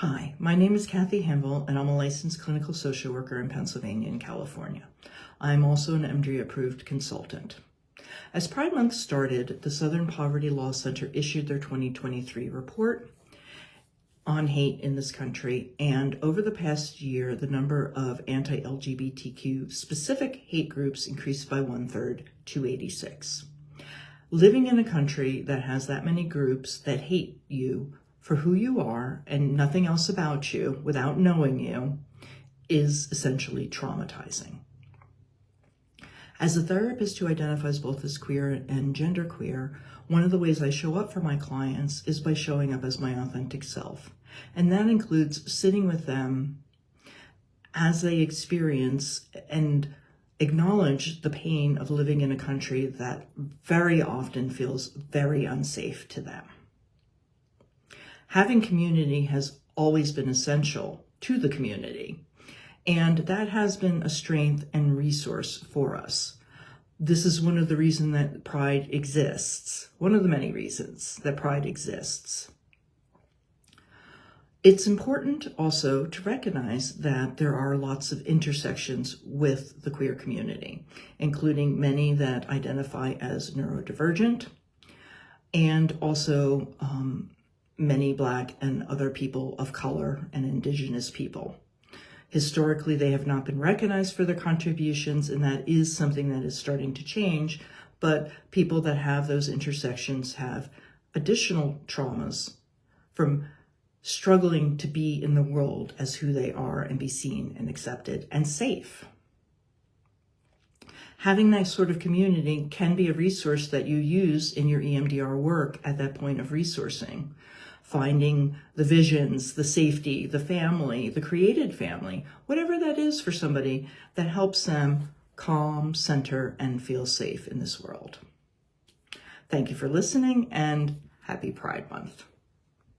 Hi, my name is Cathy Hanville, and I'm a licensed clinical social worker in Pennsylvania and California. I'm also an EMDRIA-approved consultant. As Pride Month started, the Southern Poverty Law Center issued their 2023 report on hate in this country, and over the past year, the number of anti-LGBTQ specific hate groups increased by 1/3 to 86. Living in a country that has that many groups that hate you for who you are and nothing else about you without knowing you is essentially traumatizing. As a therapist who identifies both as queer and genderqueer, one of the ways I show up for my clients is by showing up as my authentic self. And that includes sitting with them as they experience and acknowledge the pain of living in a country that very often feels very unsafe to them. Having community has always been essential to the community, and that has been a strength and resource for us. This is one of the reasons that Pride exists, one of the many reasons that Pride exists. It's important also to recognize that there are lots of intersections with the queer community, including many that identify as neurodivergent, and also many Black and other people of color and Indigenous people. Historically, they have not been recognized for their contributions, and that is something that is starting to change, but people that have those intersections have additional traumas from struggling to be in the world as who they are and be seen and accepted and safe. Having that sort of community can be a resource that you use in your EMDR work at that point of resourcing. Finding the visions, the safety, the family, the created family, whatever that is for somebody that helps them calm, center, and feel safe in this world. Thank you for listening, and happy Pride Month.